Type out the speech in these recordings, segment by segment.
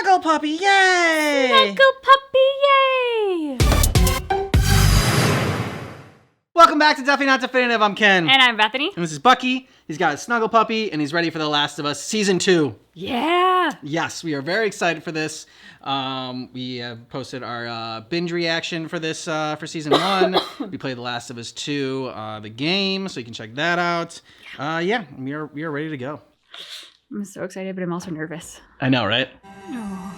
Snuggle Puppy, yay! Snuggle Puppy, yay! Welcome back to Definitely Not Definitive. I'm Ken. And I'm Bethany. And this is Bucky. He's got a Snuggle Puppy, and he's ready for The Last of Us Season 2. Yeah! Yes, we are very excited for this. We have posted our binge reaction for this for Season 1. We played The Last of Us 2, the game, so you can check that out. Yeah, we are ready to go. I'm so excited, but I'm also nervous. I know, right? No.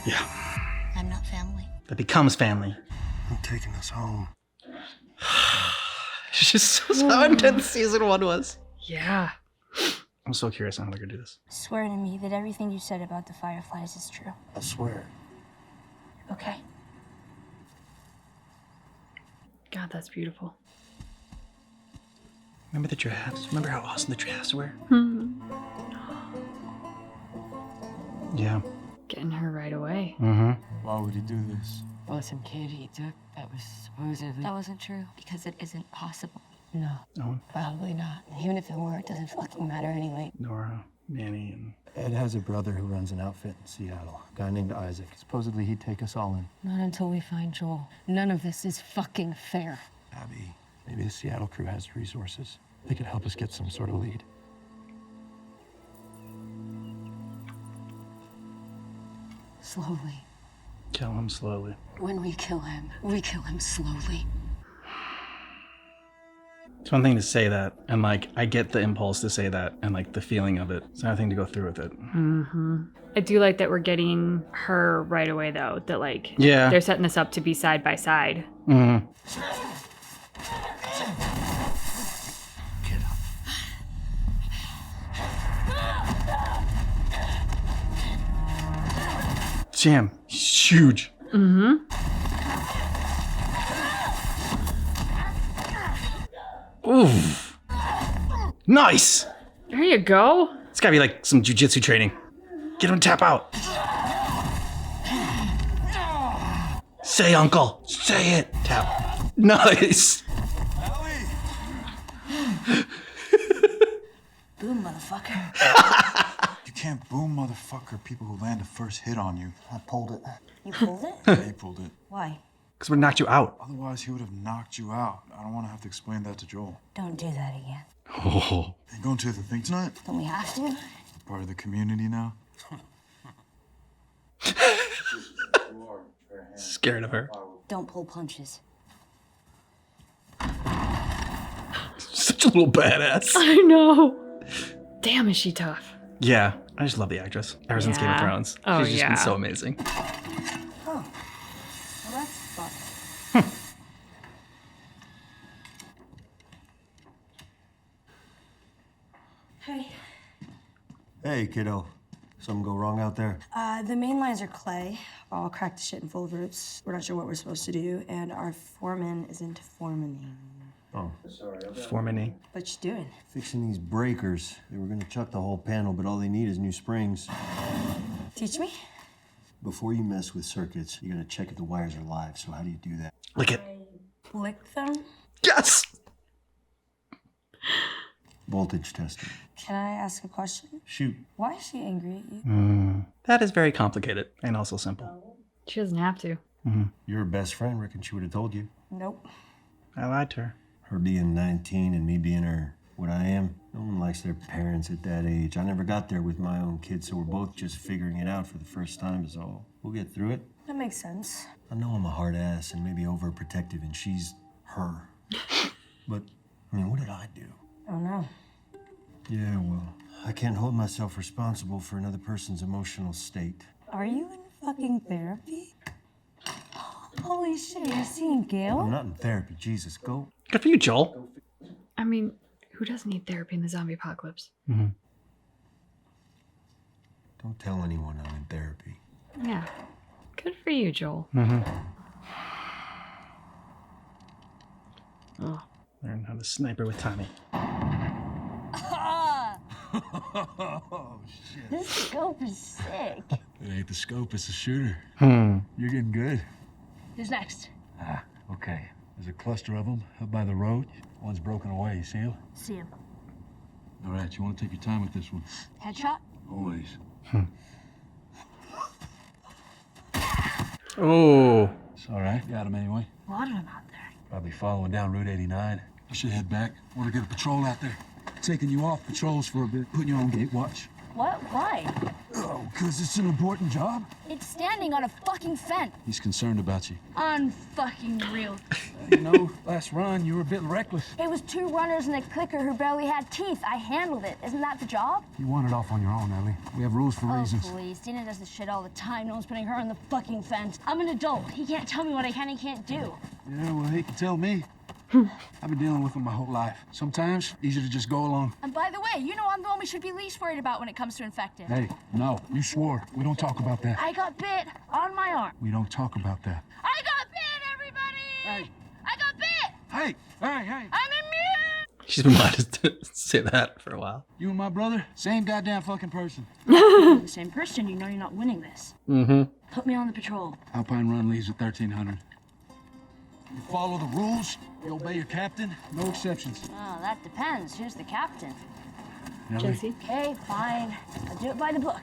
Yeah. I'm not family. That becomes family. I'm taking us home. It's just how intense Season 1 was. Yeah. I'm so curious on how they're going to do this. Swear to me that everything you said about the Fireflies is true. I swear. Okay. God, that's beautiful. Remember the giraffes? Remember how awesome the giraffes were? Yeah. Getting her right away. Mm-hmm. Why would he do this? Awesome kid he took that was supposedly... That wasn't true because it isn't possible. No, Oh, probably not. Even if it were, it doesn't fucking matter anyway. Nora, Manny, and... Ed has a brother who runs an outfit in Seattle. A guy named Isaac. Supposedly he'd take us all in. Not until we find Joel. None of this is fucking fair. Abby, maybe the Seattle crew has the resources. They could help us get some sort of lead. Slowly. Kill him slowly. When we kill him slowly. It's one thing to say that, and like, I get the impulse to say that, and like, the feeling of it. It's another thing to go through with it. I do like that we're getting her right away, though. That, like, Yeah. they're setting this up to be side by side. Mm-hmm. Damn, he's huge. Oof. Nice. There you go. It's gotta be like some jujitsu training. Get him to tap out. Say, uncle. Say it. Tap. Nice. Boom, motherfucker. You can't boom, motherfucker, people who land a first hit on you. I pulled it. You pulled it? They pulled it. Why? Because we knocked you out. Otherwise, he would have knocked you out. I don't want to have to explain that to Joel. Don't do that again. Oh. You going to the thing tonight? Don't we have to? Part of the community now? Scared of her. Don't pull punches. Such a little badass. I know. Damn, is she tough. Yeah, I just love the actress. Ever since Game of Yeah. Thrones. Oh, She's just yeah. been so amazing. Well, that's fun. Hey. Hey, kiddo. Something go wrong out there? The main lines are clay, all cracked to shit and full of roots. We're not sure what we're supposed to do, and our foreman isn't foreman-ing. Oh, Formini. What you doing? fixing these breakers. They were gonna chuck the whole panel, but all they need is new springs. Teach me? Before you mess with circuits, you gotta check if the wires are live. So how do you do that? Lick it. Lick them? Yes! Voltage testing. Can I ask a question? Shoot. Why is she angry at you? That is very complicated and also simple. She doesn't have to. You're her best friend. Reckon she would have told you. Nope. I lied to her. Her being 19 and me being what I am. No one likes their parents at that age. I never got there with my own kids, so we're both just figuring it out for the first time is all. We'll get through it. That makes sense. I know I'm a hard ass and maybe overprotective, and she's her. But, I mean, what did I do? Oh no. Yeah, well, I can't hold myself responsible for another person's emotional state. Are you in fucking therapy? Holy shit, you're seeing I'm Gail? not in therapy. Jesus, go. Good for you, Joel. I mean, who doesn't need therapy in the zombie apocalypse? Don't tell anyone I'm in therapy. Yeah. Good for you, Joel. Oh. Learn how to sniper with Tommy. Oh, shit. This scope is sick. It ain't the scope, it's the shooter. Hmm. You're getting good. Who's next? Okay. There's a cluster of them up by the road. One's broken away, you see him? See him. All right, you want to take your time with this one. Headshot? Always. Oh. It's all right. Got him anyway. A lot of them out there. Probably following down Route 89. I should head back. Want to get a patrol out there. Taking you off patrols for a bit. Putting you on gate watch. What? Why? Oh, because it's an important job. It's standing on a fucking fence. He's concerned about you. Unfucking real. You know, last run, you were a bit reckless. It was 2 runners and a clicker who barely had teeth. I handled it. Isn't that the job? You wandered off on your own, Ellie. We have rules for Oh, reasons. please. Dina does this shit all the time. No one's putting her on the fucking fence. I'm an adult. He can't tell me what I can and can't do. Yeah, well, he can tell me. I've been dealing with him my whole life. Sometimes, easier to just go along. And by the way, you know I'm the one we should be least worried about when it comes to infected. Hey, no, you swore. We don't talk about that. I got bit on my arm. We don't talk about that. I got bit, everybody! Hey. I got bit! Hey, hey, hey. I'm immune! She's been wanting to say that for a while. You and my brother, same goddamn fucking person. You're the same person. You know you're not winning this. Mm-hmm. Put me on the patrol. Alpine Run leaves at 1300. You follow the rules, you obey your captain, no exceptions. Oh, that depends. Who's the captain? Ellie, Jesse? Okay, fine. I'll do it by the book.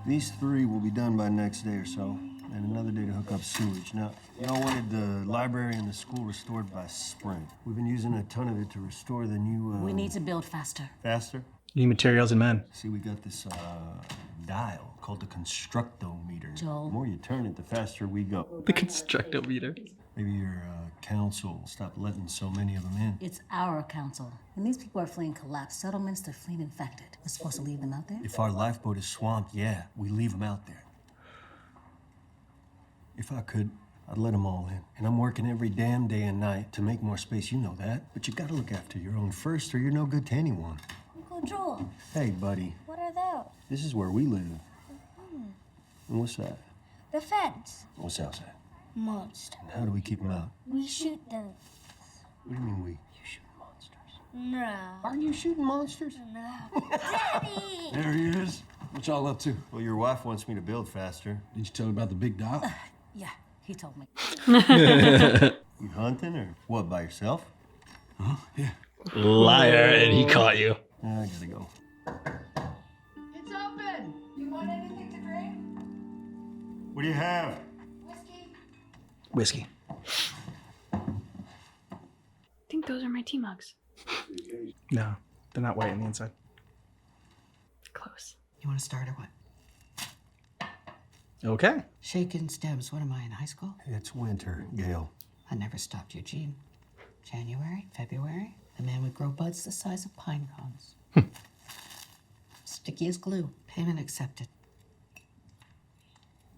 These 3 will be done by next day or so, and another day to hook up sewage. Now, y'all wanted the library and the school restored by spring. We've been using a ton of it to restore the new, We need to build faster. Faster? New materials and men. See, we got this, dial called the constructometer. Joel. The more you turn it, the faster we go. The constructometer. Maybe your, council will stop letting so many of them in. It's our council. When these people are fleeing collapsed settlements, they're fleeing infected. We're supposed to leave them out there? If our lifeboat is swamped, yeah, we leave them out there. If I could, I'd let them all in. And I'm working every damn day and night to make more space, you know that. But you gotta look after your own first or you're no good to anyone. Uncle Joel, Hey, buddy, what are those? this is where we live. And what's that? The fence. What's outside? Monster. And how do we keep them out? We shoot them. What do you mean we? You shoot monsters. No. Are you shooting monsters? No. Daddy! there he is. What y'all up to? Well, your wife wants me to build faster. Did you tell her about the big dial? Yeah, he told me. You hunting or what, by yourself? Huh? Yeah. Liar, and he caught you. I gotta go. It's open. You want anything to drink? What do you have? Whiskey. I think those are my tea mugs. No, they're not white on the inside. Close. You want to start or what? Okay. Shaken stems. What am I in high school? It's winter, Gail. I never stopped Eugene. January, February, the man would grow buds the size of pine cones. Sticky as glue. Payment accepted.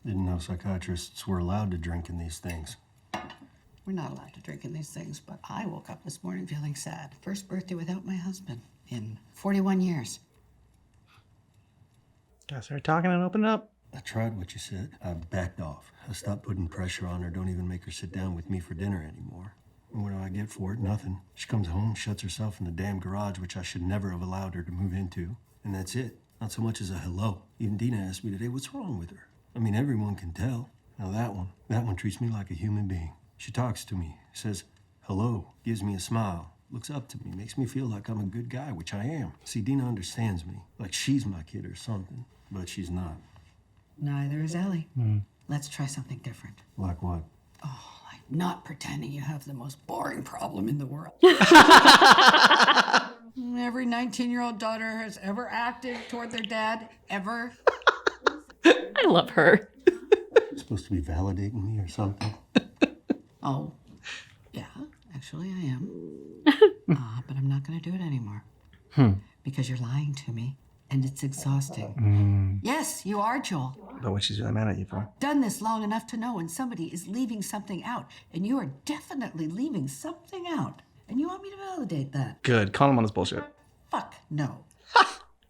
Didn't know psychiatrists were allowed to drink in these things. We're not allowed to drink in these things, but I woke up this morning feeling sad. First birthday without my husband in 41 years. Gotta start talking and open up. I tried what you said. I backed off. I stopped putting pressure on her. Don't even make her sit down with me for dinner anymore. And what do I get for it? Nothing. She comes home, shuts herself in the damn garage, which I should never have allowed her to move into. And that's it. Not so much as a hello. Even Dina asked me today, what's wrong with her? I mean, everyone can tell. Now that one treats me like a human being. She talks to me, says hello, gives me a smile, looks up to me, makes me feel like I'm a good guy, which I am. See, Dina understands me, like she's my kid or something, but she's not. Neither is Ellie. Let's try something different. Like what? Like not pretending you have the most boring problem in the world. Every 19-year-old daughter has ever acted toward their dad, ever. I love her. You're supposed to be validating me or something? Oh, yeah, actually I am. But I'm not going to do it anymore. Because you're lying to me, and it's exhausting. Yes, you are, Joel. But what she's really mad at you for? Done this long enough to know when somebody is leaving something out, and you are definitely leaving something out. And you want me to validate that? Good. Call him on his bullshit. Fuck no.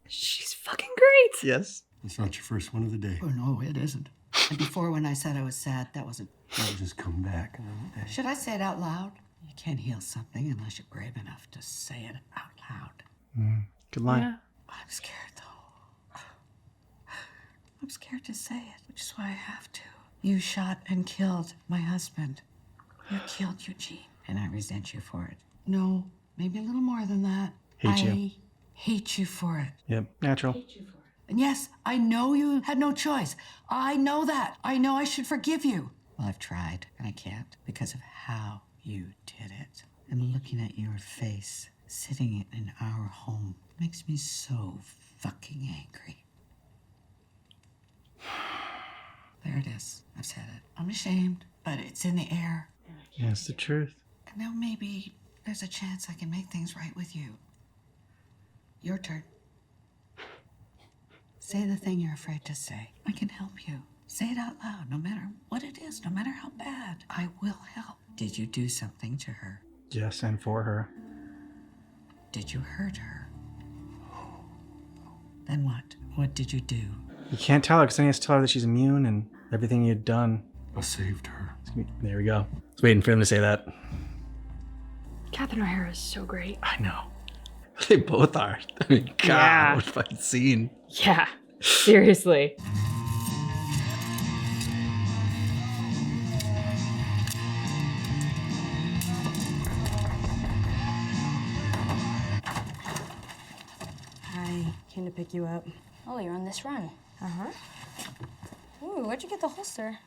She's fucking great. Yes. It's not your first one of the day. Oh, no, it isn't. And before, when I said I was sad, that wasn't... I'll just come back another day. Should I say it out loud? You can't heal something unless you're brave enough to say it out loud. Good line. Yeah. I'm scared, though. I'm scared to say it, which is why I have to. You shot and killed my husband. You killed Eugene, and I resent you for it. No, maybe a little more than that. Hate you. I hate you for it. Yep. Natural. And yes, I know you had no choice. I know that. I know I should forgive you. Well, I've tried, and I can't because of how you did it. And looking at your face, sitting in our home, makes me so fucking angry. There it is. I've said it. I'm ashamed, but it's in the air. Yeah, it's the truth. And now maybe there's a chance I can make things right with you. Your turn. Say the thing you're afraid to say. I can help you. Say it out loud, no matter what it is, no matter how bad. I will help. Did you do something to her? Yes, and for her. Did you hurt her? Then what? What did you do? You can't tell her because then he has to tell her that she's immune and everything you'd done. I saved her. There we go. I was waiting for him to say that. Catherine O'Hara is so great. I know. They both are. I mean, God, Yeah. what a fucking scene. Yeah, seriously. I came to pick you up. Oh, you're on this run. Uh-huh. Ooh, where'd you get the holster?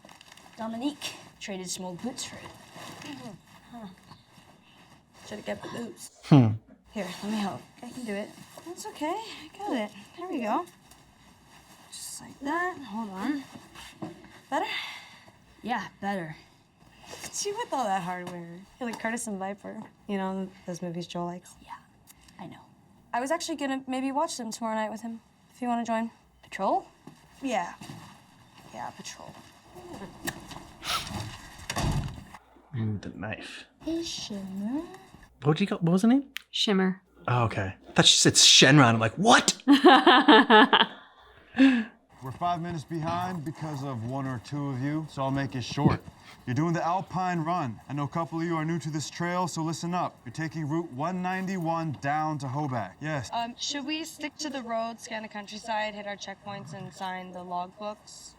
Dominique traded some old boots for it. Should have kept the boots. Hmm. Here, let me help. I can do it. That's okay. I got it. There we go. Just like that. Hold on. Better? Yeah, better. She with all that hardware. You're like Curtis and Viper. You know, those movies Joel likes. Yeah, I know. I was actually gonna maybe watch them tomorrow night with him, if you want to join. Patrol? Yeah. Yeah, Patrol. The knife. Hey, Shimmer. What was the name? Shimmer. Oh, okay. I thought she said Shenron. I'm like, what? We're 5 minutes behind because of one or two of you, so I'll make it short. You're doing the Alpine Run. I know a couple of you are new to this trail, so listen up. You're taking Route 191 down to Hoback. Yes. Should we stick to the road, scan the countryside, hit our checkpoints, and sign the logbooks?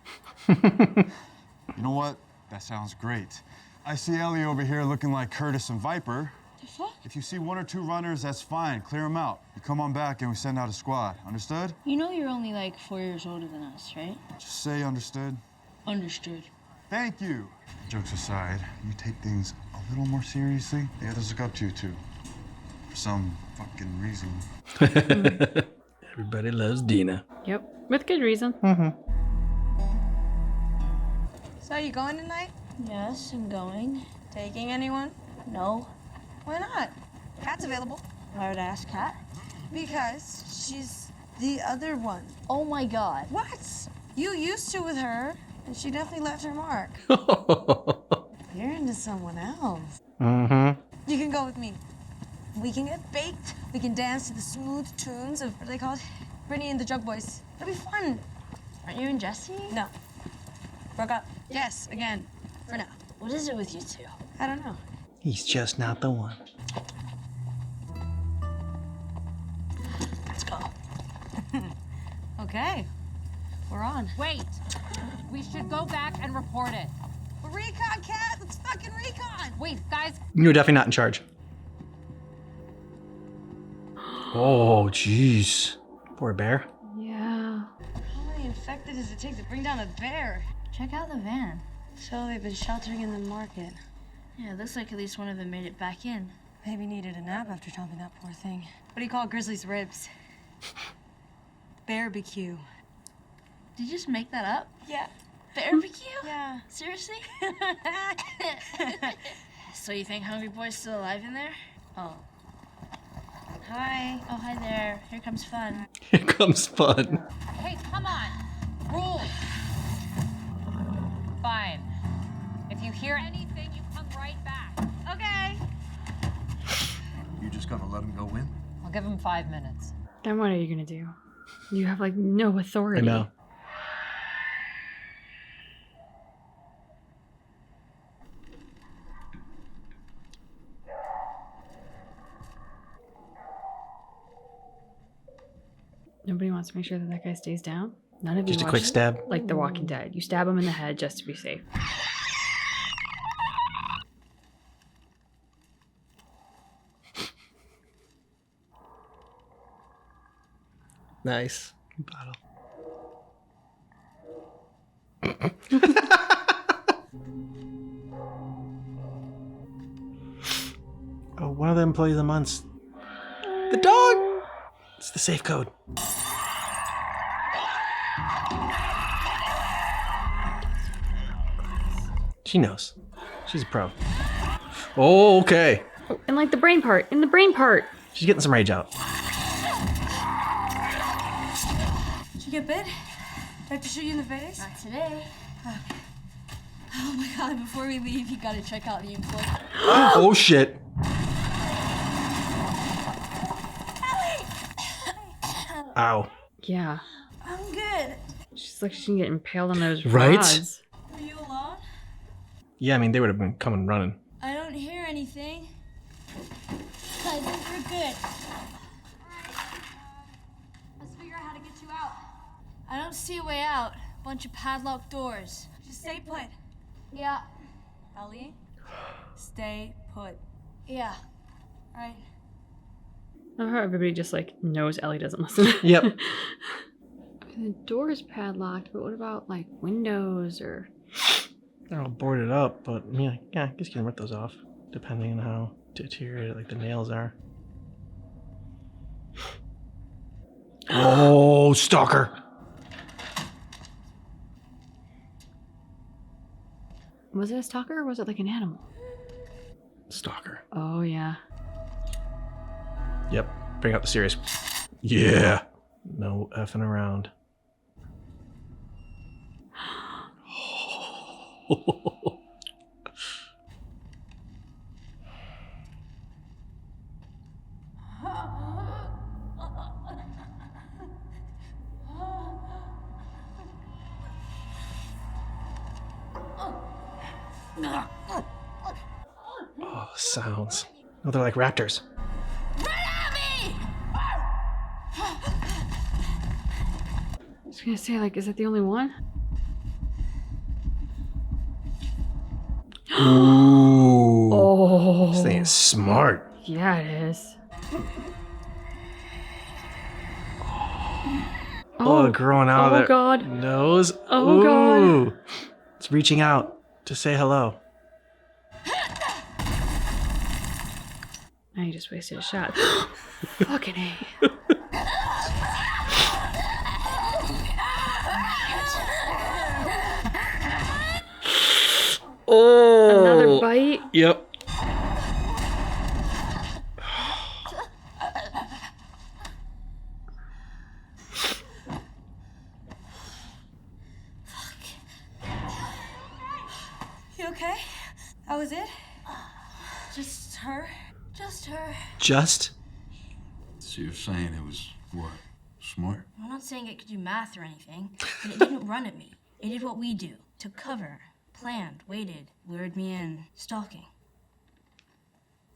You know what? That sounds great. I see Ellie over here looking like Curtis and Viper. The fuck? If you see one or two runners, that's fine. Clear them out. You come on back and we send out a squad. Understood? You know you're only like 4 years older than us, right? Just say understood. Understood. Thank you. Jokes aside, you take things a little more seriously. The others look up to you too. For some fucking reason. Everybody loves Dina. Yep, with good reason. So you going tonight? Yes, I'm going. Taking anyone? No. Why not? Kat's available. Why would I ask Kat? Because she's the other one. Oh my god. What? You used to with her, and she definitely left her mark. You're into someone else. Mm-hmm. You can go with me. We can get baked. We can dance to the smooth tunes of, what are they called? Brittany and the Jug Boys. It'll be fun. Aren't you and Jesse? No. Broke up. Yes, again. For now. What is it with you two? I don't know. He's just not the one. Let's go. Okay. We're on. Wait, we should go back and report it. Recon, Cat! Let's fucking recon! Wait, guys, You're definitely not in charge. Oh, jeez. Poor bear. Yeah. How many infected does it take to bring down a bear? Check out the van. So they've been sheltering in the market. Yeah, it looks like at least one of them made it back in. Maybe needed a nap after chomping that poor thing. What do you call Grizzly's ribs? Barbecue. Did you just make that up? Yeah. Barbecue? Yeah. Seriously? So you think Hungry Boy's still alive in there? Oh. Hi. Oh, hi there. Here comes fun. Here comes fun. hey, come on. Rules. Fine. If you hear anything, you come right back. Okay. You just gonna let him go in? I'll give him 5 minutes. Then what are you gonna do? You have like no I authority. know. Nobody wants to make sure that that guy stays down. None of you Just a watch quick stab. like The Walking Dead. You stab him in the head just to be safe. Nice. Bottle. Oh, one of the employees of the month's the dog. It's the safe code. She knows. She's a pro. Oh, okay. And like the brain part. In the brain part. She's getting some rage out. Did you get bit? Did I have to shoot you in the face? Not today. Oh my god, before we leave, you gotta check out the employee. Oh shit. Ow. Yeah. I'm good. She's like she can get impaled on those Right? rods. Are you alone? Yeah, I mean, they would have been coming running. I don't hear anything. I think we're good. Let's figure out how to get you out. I don't see a way out. Bunch of padlocked doors. Just stay put. Yeah. Ellie, stay put. Yeah. Right. I love how everybody just like knows Ellie doesn't listen. Yep. I mean, the door's padlocked, but what about like windows or? They're all boarded up, but yeah, I guess you can rip those off, depending on how deteriorated like the nails are. Oh, stalker! Was it a stalker or was it like an animal? Stalker. Oh yeah. Yep. Bring out the serious. Yeah. No effing around. Oh, sounds. No, they're like raptors. I was gonna say, like, is that the only one? Ooh. Oh. This thing is smart. Yeah, it is. Oh, growing out of oh God. nose. Oh, God. Ooh. It's reaching out to say hello. Now you just wasted a shot. Fucking A. Oh. Another bite? Yep. You okay? That was it? Just her? Just her. Just? So you're saying it was what? Smart? I'm not saying it could do math or anything, but it didn't run at me. It did what we do. Took cover. Planned. Waited. Lured me in. Stalking.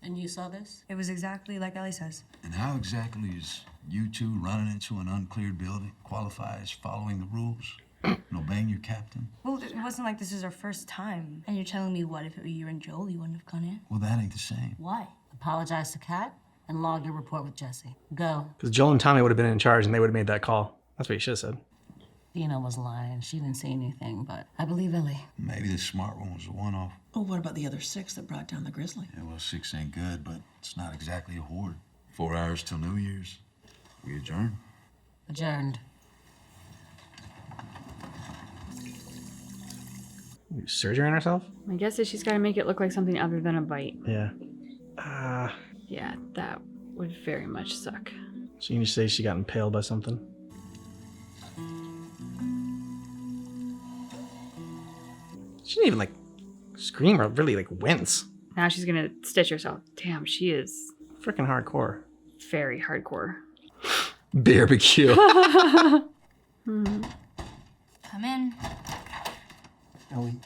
And you saw this? It was exactly like Ellie says. And how exactly is you two running into an uncleared building qualify as following the rules and obeying your captain? Well, it wasn't like this was our first time. And you're telling me what? If it were you and Joel, you wouldn't have gone in? Well, that ain't the same. Why? Apologize to Kat and log your report with Jesse. Go. Because Joel and Tommy would have been in charge and they would have made that call. That's what you should have said. Dina was lying. She didn't see anything, but I believe Ellie. Maybe the smart one was a one-off. Oh, what about the other 6 that brought down the grizzly? Yeah, well, 6 ain't good, but it's not exactly a horde. 4 hours till New Year's. We adjourn. Adjourned. Surgery on herself? My guess is she's got to make it look like something other than a bite. Yeah. Yeah, that would very much suck. So you can just say she got impaled by something. She didn't even like scream or really like wince. Now she's gonna stitch herself. Damn, she is Freaking hardcore. very hardcore. Barbecue. Come in. Ellie.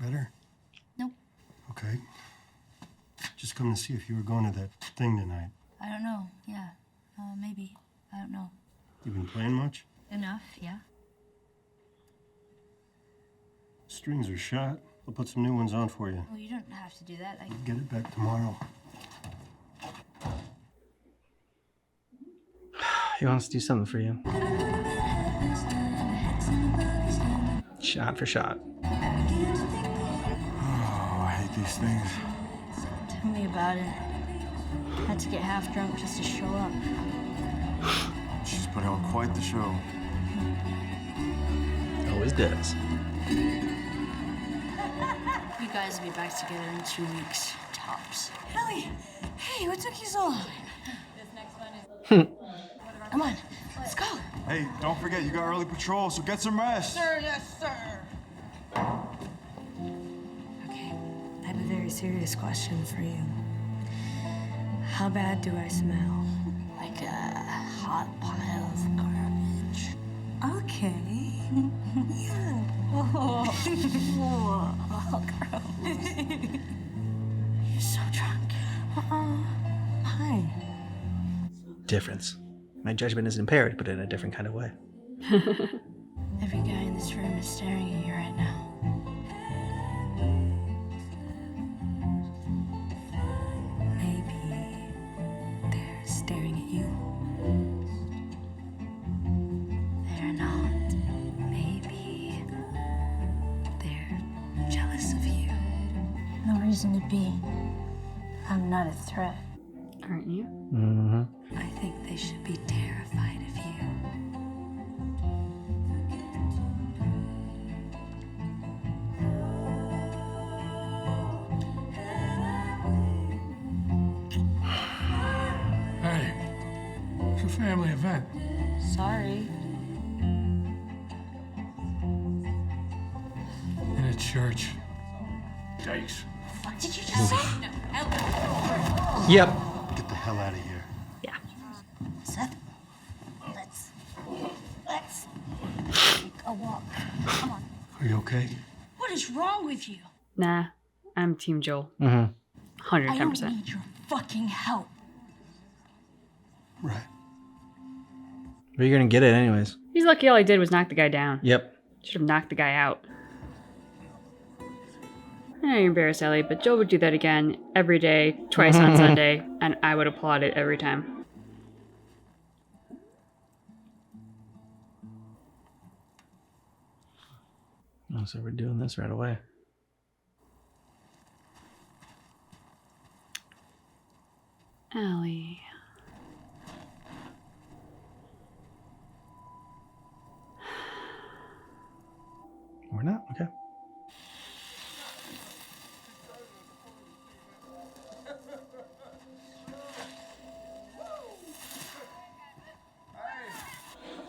Better? Nope. Okay. Just come to see if you were going to that thing tonight. I don't know. Yeah. Maybe. I don't know. You been playing much? Enough, yeah. Strings are shot. I'll put some new ones on for you. Well, you don't have to do that. Get it back tomorrow. He wants to do something for you. Shot for shot. Oh, I hate these things. Tell me about it. Had to get half drunk just to show up. She's put on quite the show. Always does. You guys will be back together in 2 weeks, tops. Ellie, hey, what took you so long? Come on, let's go. Hey, don't forget, you got early patrol, so get some rest. Sir, yes, sir. Okay, I have a very serious question for you. How bad do I smell? Like a hot pile of garbage. Okay. Yeah. You're so drunk. Hi. Difference. My judgment is impaired, but in a different kind of way. Every guy in this room is staring at you right now. Maybe they're staring at you. They're not. Maybe they're jealous of you. No reason to be. I'm not a threat. Aren't you? Mm-hmm. I think they should be terrified of you. Hey, it's a family event. Sorry. In a church. Yikes. What did you just say? Yep. Get the hell out of here. Yeah. Seth, let's take a walk. Come on. Are you okay? What is wrong with you? Nah, I'm Team Joel. Mm-hmm. I don't 110%. need your fucking help. Right. But you're gonna get it anyways. He's lucky all I did was knock the guy down. Yep. Should have knocked the guy out. I know you're embarrassed, Ellie, but Joel would do that again every day, twice on Sunday, and I would applaud it every time. Oh, so we're doing this right away. Ellie. We're not? Okay.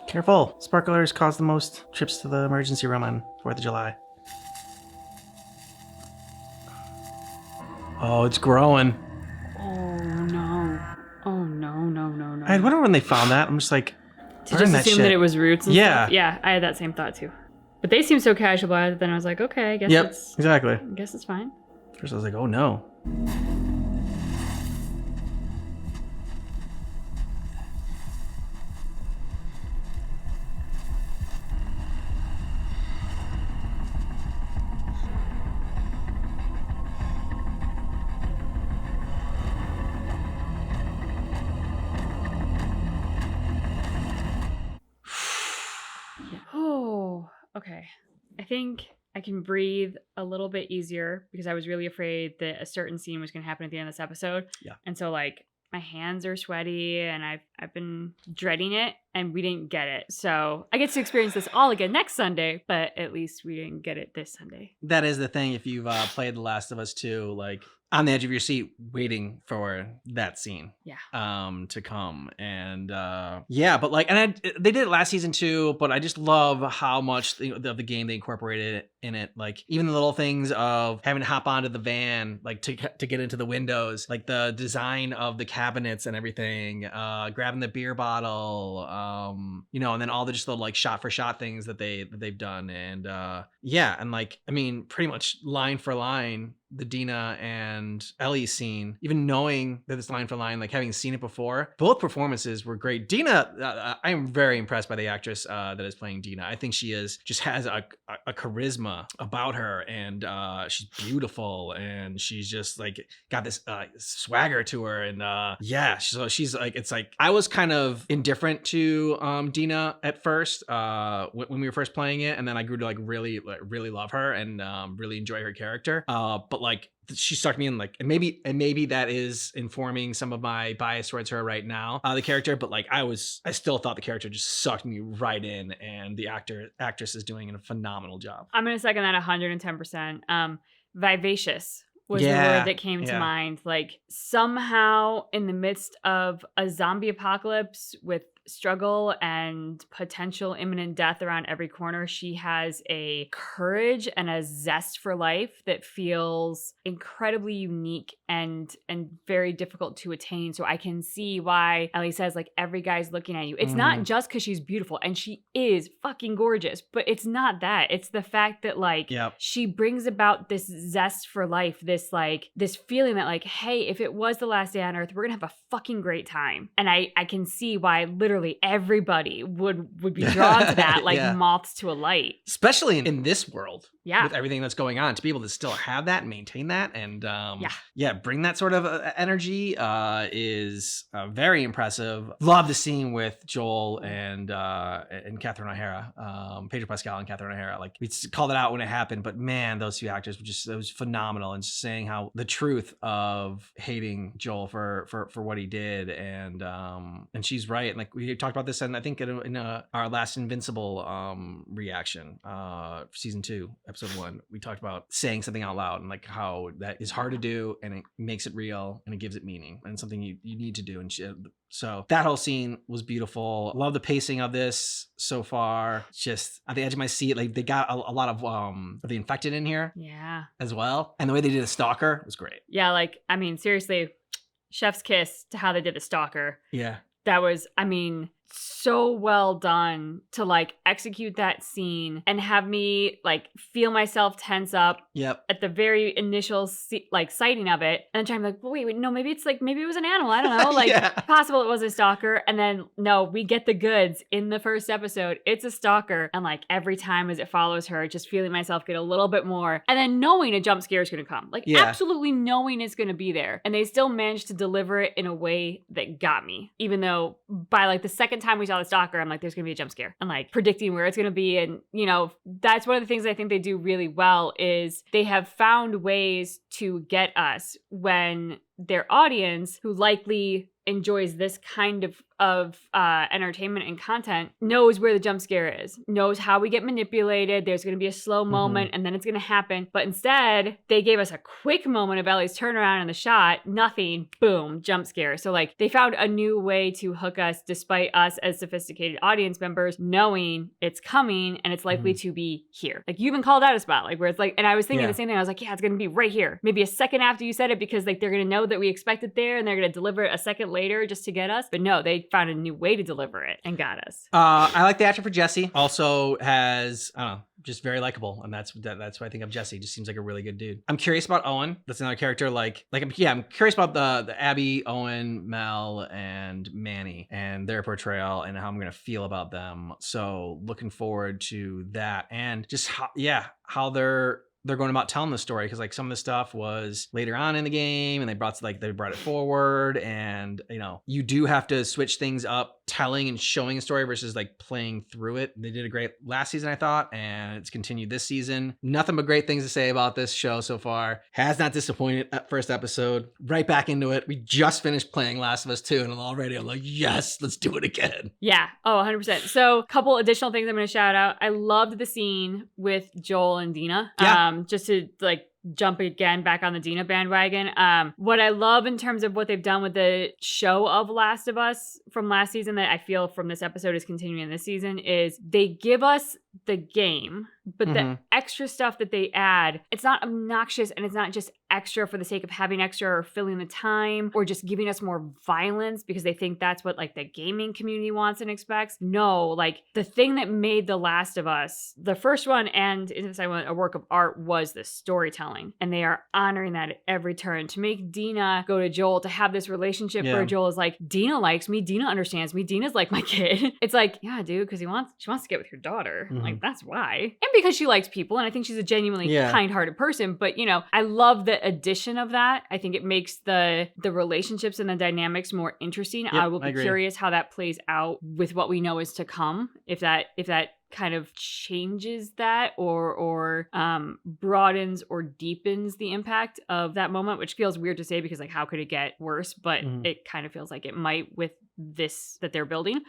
Careful. Sparklers cause the most trips to the emergency room on 4th of July. Oh, it's growing. Oh no. Oh no. I wonder when they found that. I'm just like, To burn just that assume shit. that it was roots and Yeah. stuff. Yeah, I had that same thought too. But they seemed so casual about it, then I was like, okay, I guess Yep, it's exactly. I guess it's fine. First I was like, oh no. Oh, okay. I think I can breathe a little bit easier because I was really afraid that a certain scene was going to happen at the end of this episode. Yeah. And so like my hands are sweaty and I've been dreading it and we didn't get it. So I get to experience this all again next Sunday, but at least we didn't get it this Sunday. That is the thing. If you've played The Last of Us 2, like on the edge of your seat waiting for that scene to come. And yeah, but like, and they did it last season too, but I just love how much of the game they incorporated in it. Like even the little things of having to hop onto the van, like to get into the windows, like the design of the cabinets and everything, grabbing the beer bottle, you know, and then all the just little like shot for shot things that they've done. And yeah, and like, I mean, pretty much line for line, the Dina and Ellie scene, even knowing that it's line for line, like having seen it before, both performances were great. Dina, I am very impressed by the actress that is playing Dina. I think she just has a charisma about her, and she's beautiful, and she's just like got this swagger to her, and so she's like, it's like I was kind of indifferent to Dina at first when we were first playing it, and then I grew to like really love her and really enjoy her character. But like she sucked me in, like, and maybe that is informing some of my bias towards her right now, the character. But like I still thought the character just sucked me right in, and the actress is doing a phenomenal job. I'm gonna second that 110%. Vivacious was the word that came to mind. Like somehow in the midst of a zombie apocalypse with struggle and potential imminent death around every corner, she has a courage and a zest for life that feels incredibly unique and very difficult to attain. So I can see why Ellie says like every guy's looking at you. It's not just because she's beautiful, and she is fucking gorgeous, but it's not that. It's the fact that like she brings about this zest for life, this feeling that like, hey, if it was the last day on earth, we're gonna have a fucking great time. And I can see why literally everybody would be drawn to that, like moths to a light. Especially in this world, with everything that's going on, to be able to still have that and maintain that, and bring that sort of energy is very impressive. Love the scene with Joel and Catherine O'Hara, Pedro Pascal and Catherine O'Hara. Like we called it out when it happened, but man, those two actors it was phenomenal, and just saying how the truth of hating Joel for what he did, and she's right. And like we talked about this, and I think in our last Invincible reaction, season 2, episode 1, we talked about saying something out loud and like how that is hard to do, and it makes it real and it gives it meaning, and something you need to do. And so that whole scene was beautiful. Love the pacing of this so far. Just at the edge of my seat. Like they got a lot of the infected in here, as well, and the way they did a stalker was great. Yeah, like I mean, seriously, chef's kiss to how they did the stalker. Yeah. That was, I mean, so well done to like execute that scene and have me like feel myself tense up at the very initial sighting of it, and trying to like, wait, no, maybe it was an animal, I don't know, like possible it was a stalker, and then no, we get the goods in the first episode, it's a stalker, and like every time as it follows her, just feeling myself get a little bit more, and then knowing a jump scare is going to come, like absolutely knowing it's going to be there, and they still managed to deliver it in a way that got me, even though by like the second time we saw the stalker, I'm like, there's gonna be a jump scare, and like predicting where it's gonna be. And you know, that's one of the things I think they do really well, is they have found ways to get us when their audience, who likely enjoys this kind of entertainment and content, knows where the jump scare is, knows how we get manipulated. There's going to be a slow moment and then it's going to happen. But instead, they gave us a quick moment of Ellie's turnaround in the shot, nothing, boom, jump scare. So like they found a new way to hook us, despite us as sophisticated audience members knowing it's coming and it's likely to be here. Like you even called out a spot, like where it's like, and I was thinking the same thing. I was like, yeah, it's going to be right here. Maybe a second after you said it, because like they're going to know that we expect it there and they're going to deliver it a second later just to get us. But no, they found a new way to deliver it and got us. I like the actor for Jesse. Also has, I don't know, just very likable, and that's why I think of Jesse. Just seems like a really good dude. I'm curious about Owen. That's another character. I'm curious about the Abby, Owen, Mel, and Manny and their portrayal and how I'm gonna feel about them. So looking forward to that, and just how they're going about telling the story, because like some of the stuff was later on in the game and they brought it forward, and you know, you do have to switch things up telling and showing a story versus like playing through it. They did a great last season, I thought, and it's continued this season. Nothing but great things to say about this show so far. Has not disappointed at first episode. Right back into it. We just finished playing Last of Us 2 and already I'm like, yes, let's do it again. Yeah. Oh, 100%. So a couple additional things I'm going to shout out. I loved the scene with Joel and Dina. Just to like jump again back on the Dina bandwagon. What I love in terms of what they've done with the show of Last of Us from last season, that I feel from this episode is continuing in this season, is they give us the game, but the extra stuff that they add, it's not obnoxious and it's not just extra for the sake of having extra or filling the time or just giving us more violence because they think that's what like the gaming community wants and expects. No, like the thing that made The Last of Us, the first one and in the second one, a work of art was the storytelling. And they are honoring that at every turn. To make Dina go to Joel, to have this relationship where Joel is like, Dina likes me, Dina understands me, Dina's like my kid. It's like, yeah, dude, because she wants to get with your daughter. Like, that's why. And because she likes people, and I think she's a genuinely kind-hearted person. But, you know, I love the addition of that. I think it makes the relationships and the dynamics more interesting. I will be curious how that plays out with what we know is to come. If that kind of changes that or broadens or deepens the impact of that moment, which feels weird to say because like how could it get worse? But it kind of feels like it might with this that they're building.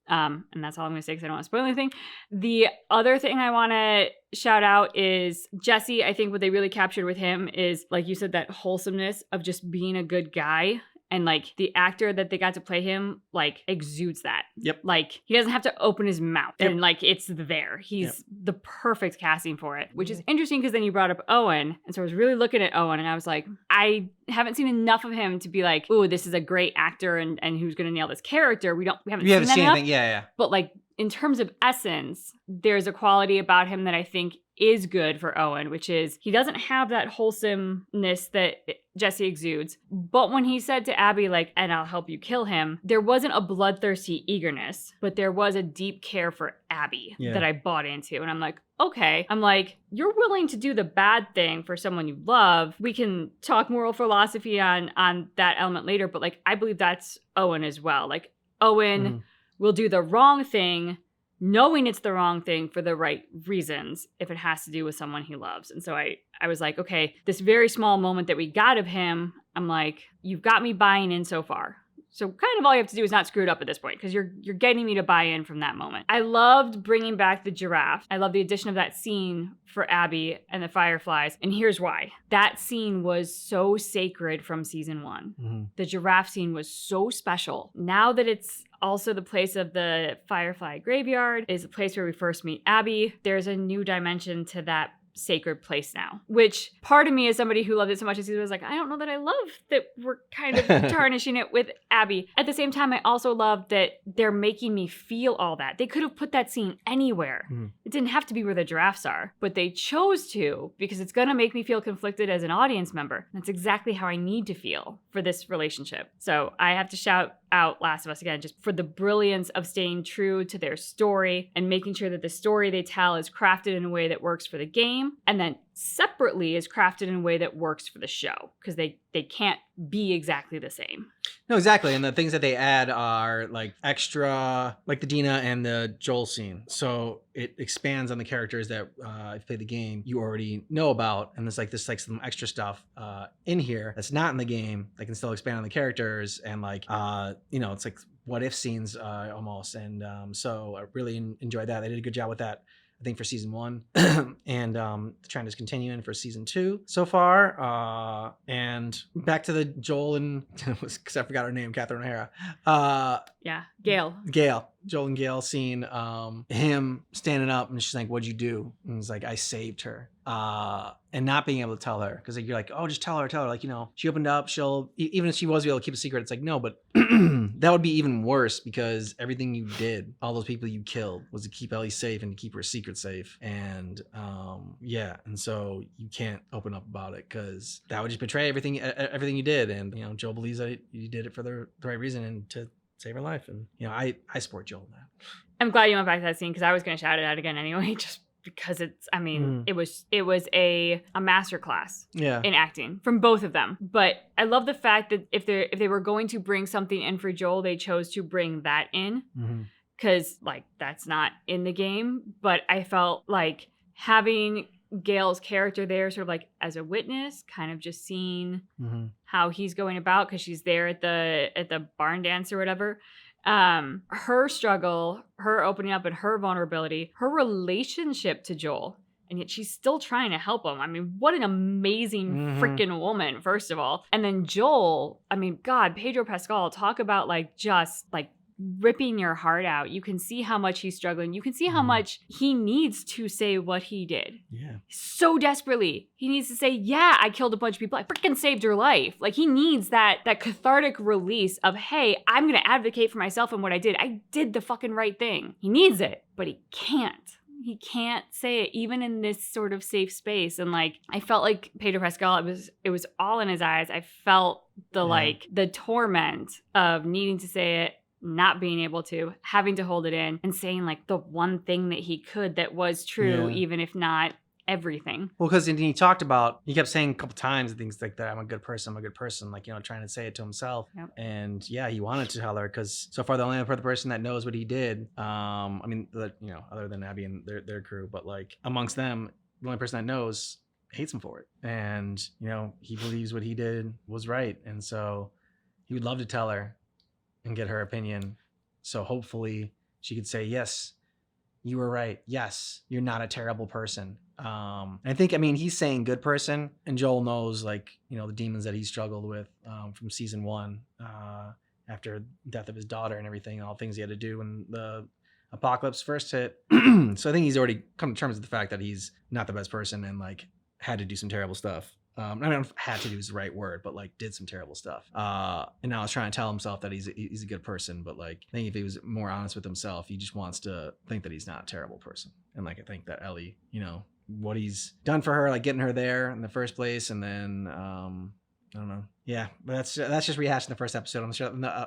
And that's all I'm gonna say because I don't want to spoil anything. The other thing I want to shout out is Jesse. I think what they really captured with him is, like you said, that wholesomeness of just being a good guy. And like the actor that they got to play him, like exudes that. Yep. Like he doesn't have to open his mouth and like it's there. He's the perfect casting for it, which is interesting because then you brought up Owen. And so I was really looking at Owen and I was like, I haven't seen enough of him to be like, oh, this is a great actor and who's going to nail this character. We haven't seen anything. Yeah. But like in terms of essence, there's a quality about him that I think is good for Owen, which is he doesn't have that wholesomeness that Jesse exudes. But when he said to Abby, like, and I'll help you kill him, there wasn't a bloodthirsty eagerness, but there was a deep care for Abby that I bought into. And I'm like, okay. I'm like, you're willing to do the bad thing for someone you love. We can talk moral philosophy on that element later, but like, I believe that's Owen as well. Like, Owen will do the wrong thing knowing it's the wrong thing for the right reasons if it has to do with someone he loves. And so I was like, okay, this very small moment that we got of him, I'm like, you've got me buying in so far. So kind of all you have to do is not screw it up at this point because you're getting me to buy in from that moment. I loved bringing back the giraffe. I love the addition of that scene for Abby and the Fireflies. And here's why. That scene was so sacred from season 1. The giraffe scene was so special. Now that it's also the place of the Firefly graveyard, is the place where we first meet Abby, there's a new dimension to that sacred place now, which part of me as somebody who loved it so much as he was like, I don't know that I love that we're kind of tarnishing it with Abby. At the same time, I also love that they're making me feel all that. They could have put that scene anywhere. It didn't have to be where the giraffes are, but they chose to because it's going to make me feel conflicted as an audience member. That's exactly how I need to feel for this relationship. So I have to shout out Last of Us again, just for the brilliance of staying true to their story and making sure that the story they tell is crafted in a way that works for the game and then separately is crafted in a way that works for the show because they can't be exactly the same. No, exactly. And the things that they add are like extra, like the Dina and the Joel scene. So it expands on the characters that if you play the game, you already know about. And there's like this, like some extra stuff in here that's not in the game that can still expand on the characters. And like, it's like what if scenes almost. And so I really enjoyed that. They did a good job with that, I think, for season 1. And the trend is continuing for season 2 so far. And back to the Joel and, because I forgot her name, Catherine O'Hara. Gail. Joel and Gail scene, him standing up and she's like, what'd you do? And he's like, I saved her. And not being able to tell her because you're like, oh, just tell her. Like, she opened up, even if she was able to keep a secret, it's like, no, but that would be even worse because everything you did, all those people you killed was to keep Ellie safe and to keep her secret safe. And and so you can't open up about it because that would just betray everything you did. And, Joel believes that you did it for the right reason and to save her life. And, I support Joel in that. I'm glad you went back to that scene because I was going to shout it out again anyway, just because it's, it was a masterclass in acting from both of them. But I love the fact that if they were going to bring something in for Joel, they chose to bring that in because like that's not in the game. But I felt like having Gail's character there sort of like as a witness, kind of just seeing how he's going about because she's there at the barn dance or whatever. Her struggle, her opening up and her vulnerability, her relationship to Joel, and yet she's still trying to help him. I mean, what an amazing freaking woman, first of all. And then Joel, I mean, God, Pedro Pascal, talk about like just like ripping your heart out. You can see how much he's struggling. You can see how much he needs to say what he did. Yeah. So desperately. He needs to say, yeah, I killed a bunch of people. I freaking saved your life. Like, he needs that cathartic release of, hey, I'm going to advocate for myself and what I did. I did the fucking right thing. He needs it, but he can't. He can't say it even in this sort of safe space. And like, I felt like Pedro Pascal, it was all in his eyes. I felt the torment of needing to say it, not being able to, having to hold it in, and saying like the one thing that he could that was true, even if not everything. Well, because he kept saying a couple times things like that. I'm a good person. Like, trying to say it to himself. Yep. And yeah, he wanted to tell her because so far the only other person that knows what he did, other than Abby and their crew, but like amongst them, the only person that knows hates him for it. And, he believes what he did was right. And so he would love to tell her and get her opinion. So hopefully she could say, yes, you were right. Yes, you're not a terrible person. I think, he's saying good person, and Joel knows, like, the demons that he struggled with from season 1 after the death of his daughter and everything, all things he had to do when the apocalypse first hit. So I think he's already come to terms with the fact that he's not the best person and, like, had to do some terrible stuff. I don't know if had to do is the right word, but like did some terrible stuff. And now he's trying to tell himself that he's a good person, but like I think if he was more honest with himself, he just wants to think that he's not a terrible person. And like I think that Ellie, what he's done for her, like getting her there in the first place, and then I don't know. Yeah, but that's just rehashing the first episode. I'm sure,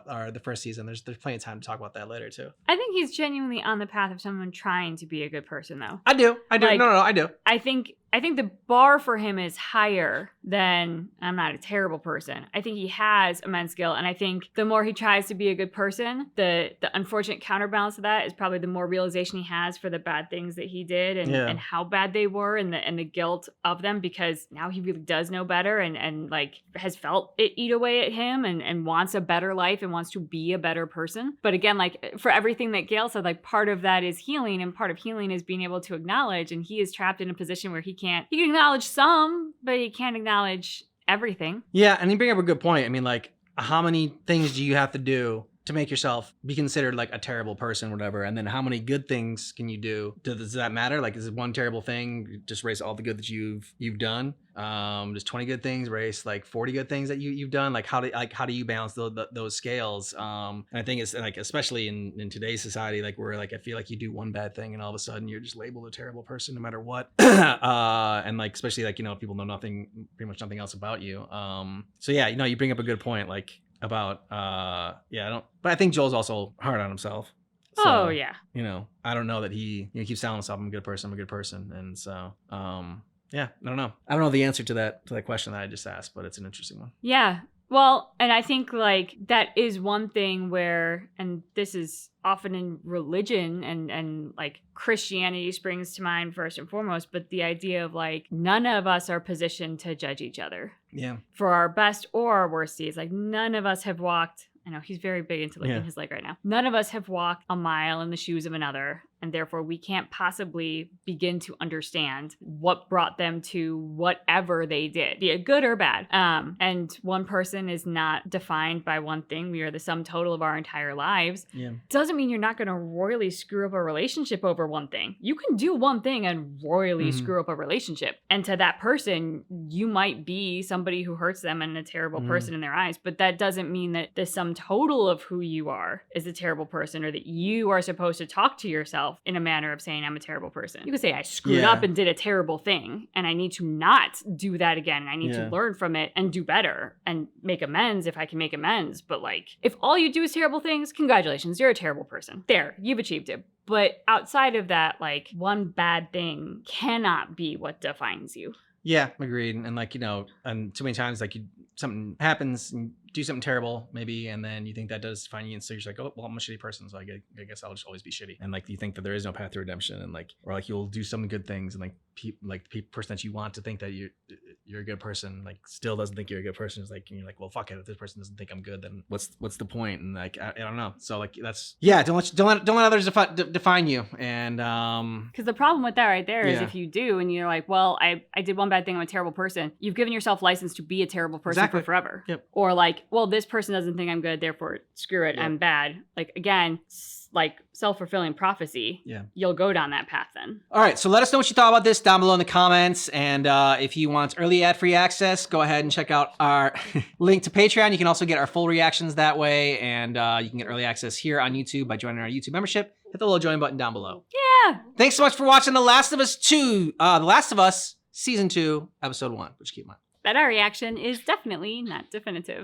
or the first season. There's plenty of time to talk about that later too. I think he's genuinely on the path of someone trying to be a good person, though. I do. Like, no, I do. I think the bar for him is higher than I'm not a terrible person. I think he has immense skill, and I think the more he tries to be a good person, the unfortunate counterbalance of that is probably the more realization he has for the bad things that he did and how bad they were, and the guilt of them, because now he really does know better and like has felt it eat away at him and wants a better life and wants to be a better person. But again, like for everything that Gail said, like part of that is healing, and part of healing is being able to acknowledge, and he is trapped in a position where he can acknowledge some, but he can't acknowledge everything. Yeah, and you bring up a good point. Like how many things do you have to do to make yourself be considered like a terrible person, whatever? And then how many good things can you do? Does that matter? Like, is it one terrible thing just erase all the good that you've done? Just 20 good things erase like 40 good things that you've done? Like how do you balance those scales? And I think it's like, especially in today's society, like where like I feel like you do one bad thing and all of a sudden you're just labeled a terrible person no matter what. And like especially like people know pretty much nothing else about you. So yeah, you bring up a good point, like about but I think Joel's also hard on himself. So, oh yeah. I don't know that he keeps telling himself I'm a good person, and so yeah, I don't know the answer to that question that I just asked, but it's an interesting one. Yeah. Well, and I think like that is one thing where, and this is often in religion and like Christianity springs to mind first and foremost, but the idea of like none of us are positioned to judge each other. Yeah. For our best or our worst deeds. Like none of us have walked, I know he's very big into licking his leg right now. None of us have walked a mile in the shoes of another, and therefore we can't possibly begin to understand what brought them to whatever they did, be it good or bad. And one person is not defined by one thing. We are the sum total of our entire lives. Yeah. Doesn't mean you're not going to royally screw up a relationship over one thing. You can do one thing and royally screw up a relationship. And to that person, you might be somebody who hurts them and a terrible person in their eyes, but that doesn't mean that the sum total of who you are is a terrible person, or that you are supposed to talk to yourself in a manner of saying I'm a terrible person. You could say I screwed up and did a terrible thing and I need to not do that again, and I need to learn from it and do better and make amends if I can make amends. But like if all you do is terrible things, congratulations, you're a terrible person. There, you've achieved it. But outside of that, like one bad thing cannot be what defines you. Yeah, agreed. And like, and too many times like something happens and do something terrible maybe, and then you think that does define you, and so you're just like, oh well, I'm a shitty person, so I guess I'll just always be shitty. And like you think that there is no path to redemption, and like, or like you'll do some good things, and like the person that you want to think that you're a good person, like still doesn't think you're a good person, is like, and you're like, well, fuck it. If this person doesn't think I'm good, then what's the point? And like, I don't know. So like, that's don't let others define you. And because the problem with that right there is Yeah. if you do and you're like, well, I did one bad thing, I'm a terrible person, you've given yourself license to be a terrible person Exactly. for forever. Yep. Or like, well, this person doesn't think I'm good, therefore screw it, Yep. I'm bad. Like again, like self-fulfilling prophecy. Yeah. You'll go down that path then. All right, so let us know what you thought about this down below in the comments. And if you want early ad-free access, go ahead and check out our link to Patreon. You can also get our full reactions that way. And you can get early access here on YouTube by joining our YouTube membership. Hit the little join button down below. Yeah. Thanks so much for watching The Last of Us 2, The Last of Us Season 2, Episode 1, which keep in mind. But our reaction is definitely not definitive.